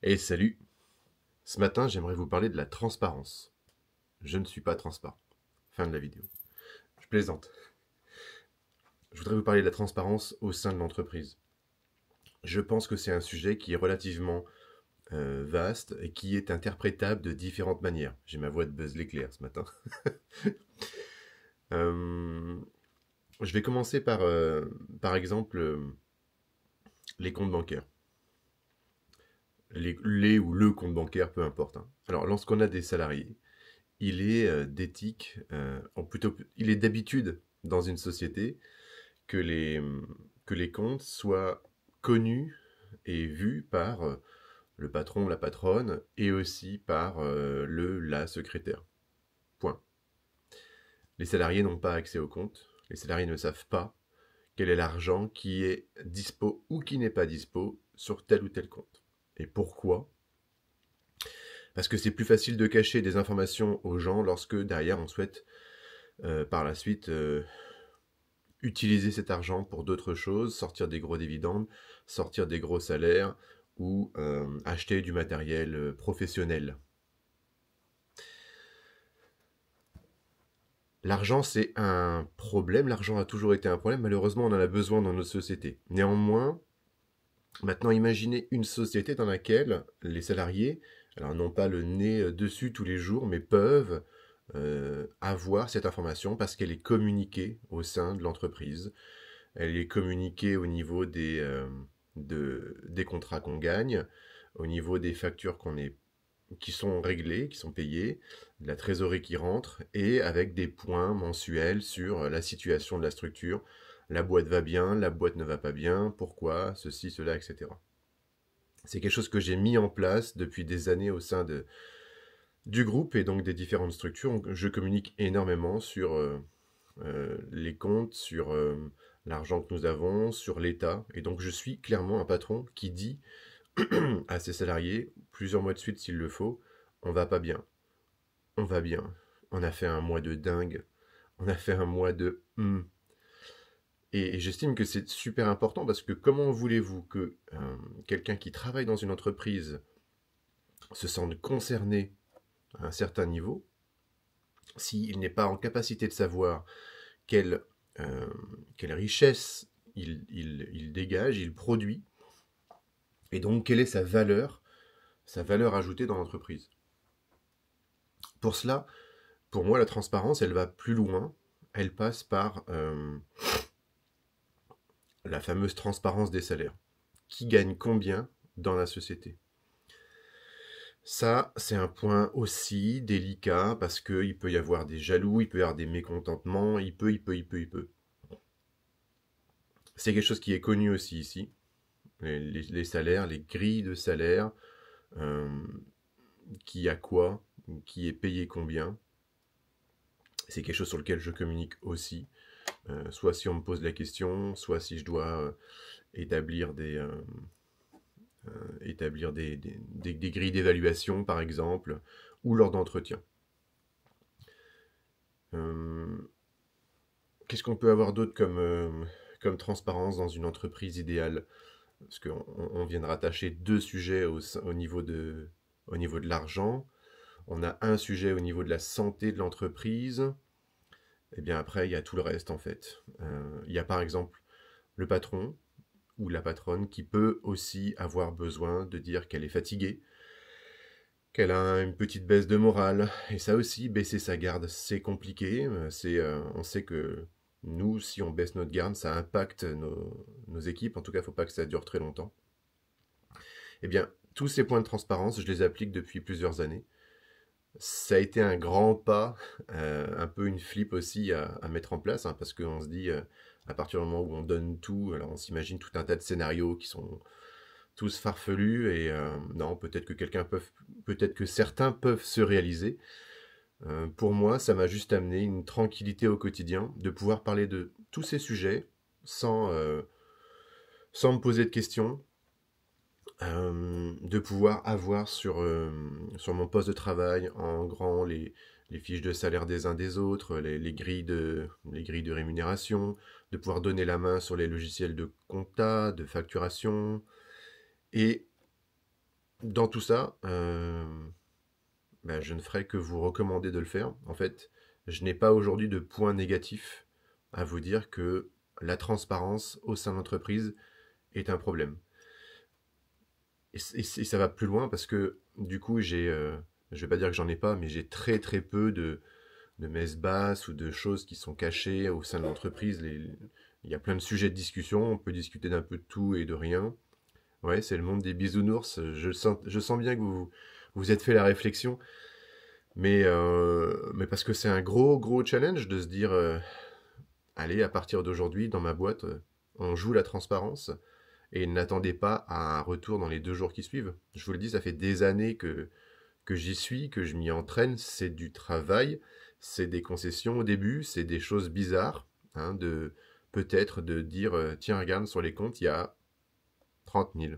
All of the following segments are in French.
Et salut! Ce matin, j'aimerais vous parler de la transparence. Je ne suis pas transparent. Fin de la vidéo. Je plaisante. Je voudrais vous parler de la transparence au sein de l'entreprise. Je pense que c'est un sujet qui est relativement vaste et qui est interprétable de différentes manières. J'ai ma voix de Buzz l'éclair ce matin. Euh, je vais commencer par exemple, les comptes bancaires. Les ou le compte bancaire, peu importe, hein. Alors, lorsqu'on a des salariés, il est d'éthique, ou plutôt, il est d'habitude dans une société que les comptes soient connus et vus par le patron, la patronne, et aussi par la secrétaire. Point. Les salariés n'ont pas accès aux comptes. Les salariés ne savent pas quel est l'argent qui est dispo ou qui n'est pas dispo sur tel ou tel compte. Et pourquoi? Parce que c'est plus facile de cacher des informations aux gens lorsque derrière on souhaite par la suite utiliser cet argent pour d'autres choses, sortir des gros dividendes, sortir des gros salaires ou acheter du matériel professionnel. L'argent, c'est un problème, l'argent a toujours été un problème, malheureusement on en a besoin dans notre société. Néanmoins, maintenant imaginez une société dans laquelle les salariés, alors n'ont pas le nez dessus tous les jours, mais peuvent avoir cette information parce qu'elle est communiquée au sein de l'entreprise. Elle est communiquée au niveau des contrats qu'on gagne, au niveau des factures qui sont réglées, qui sont payées, de la trésorerie qui rentre, et avec des points mensuels sur la situation de la structure. La boîte va bien, la boîte ne va pas bien, pourquoi, ceci, cela, etc. C'est quelque chose que j'ai mis en place depuis des années au sein du groupe et donc des différentes structures. Je communique énormément sur les comptes, sur l'argent que nous avons, sur l'État. Et donc je suis clairement un patron qui dit à ses salariés, plusieurs mois de suite s'il le faut, on va pas bien, on va bien. On a fait un mois de dingue, on a fait un mois de Et j'estime que c'est super important parce que comment voulez-vous que quelqu'un qui travaille dans une entreprise se sente concerné à un certain niveau s'il n'est pas en capacité de savoir quelle, euh, quelle richesse il dégage, il produit, et donc quelle est sa valeur ajoutée dans l'entreprise. Pour cela, pour moi, la transparence, elle va plus loin, elle passe par la fameuse transparence des salaires. Qui gagne combien dans la société? Ça, c'est un point aussi délicat parce qu'il peut y avoir des jaloux, il peut y avoir des mécontentements, il peut. C'est quelque chose qui est connu aussi ici. Les salaires, les grilles de salaire, euh, qui a quoi, qui est payé combien. C'est quelque chose sur lequel je communique aussi. Soit si on me pose la question, soit si je dois établir des grilles d'évaluation, par exemple, ou lors d'entretien. Qu'est-ce qu'on peut avoir d'autre comme transparence dans une entreprise idéale? Parce qu'on vient de rattacher deux sujets au niveau de l'argent. On a un sujet au niveau de la santé de l'entreprise. Et bien après, il y a tout le reste en fait. Il y a par exemple le patron ou la patronne qui peut aussi avoir besoin de dire qu'elle est fatiguée, qu'elle a une petite baisse de morale. Et ça aussi, baisser sa garde, c'est compliqué. On sait que nous, si on baisse notre garde, ça impacte nos équipes. En tout cas, il ne faut pas que ça dure très longtemps. Eh bien, tous ces points de transparence, je les applique depuis plusieurs années. Ça a été un grand pas, un peu une flip aussi à mettre en place, hein, parce qu'on se dit, à partir du moment où on donne tout, alors on s'imagine tout un tas de scénarios qui sont tous farfelus, et non, peut-être que certains peuvent se réaliser. Pour moi, ça m'a juste amené une tranquillité au quotidien, de pouvoir parler de tous ces sujets sans me poser de questions, de pouvoir avoir sur mon poste de travail en grand les fiches de salaire des uns des autres, les grilles de rémunération, de pouvoir donner la main sur les logiciels de compta, de facturation, et dans tout ça, bah, je ne ferai que vous recommander de le faire. En fait, je n'ai pas aujourd'hui de point négatif à vous dire que la transparence au sein de l'entreprise est un problème. Et ça va plus loin parce que du coup, je vais pas dire que j'en ai pas, mais j'ai très très peu de messes basses ou de choses qui sont cachées au sein de l'entreprise. Il y a plein de sujets de discussion, on peut discuter d'un peu de tout et de rien. Ouais, c'est le monde des bisounours. Je sens bien que vous vous êtes fait la réflexion, mais parce que c'est un gros gros challenge de se dire, allez, à partir d'aujourd'hui, dans ma boîte, on joue la transparence. Et n'attendez pas à un retour dans les 2 jours qui suivent. Je vous le dis, ça fait des années que j'y suis, que je m'y entraîne. C'est du travail, c'est des concessions au début, c'est des choses bizarres, hein, de peut-être de dire, tiens, regarde, sur les comptes, il y a 30 000.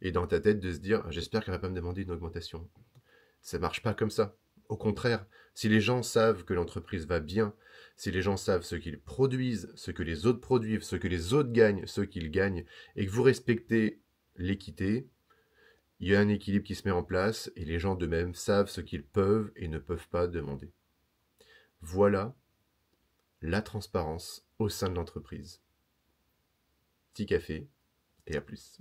Et dans ta tête, de se dire, j'espère qu'elle va pas me demander une augmentation. Ça marche pas comme ça. Au contraire, si les gens savent que l'entreprise va bien, si les gens savent ce qu'ils produisent, ce que les autres produisent, ce que les autres gagnent, ce qu'ils gagnent, et que vous respectez l'équité, il y a un équilibre qui se met en place et les gens d'eux-mêmes savent ce qu'ils peuvent et ne peuvent pas demander. Voilà la transparence au sein de l'entreprise. Petit café et à plus.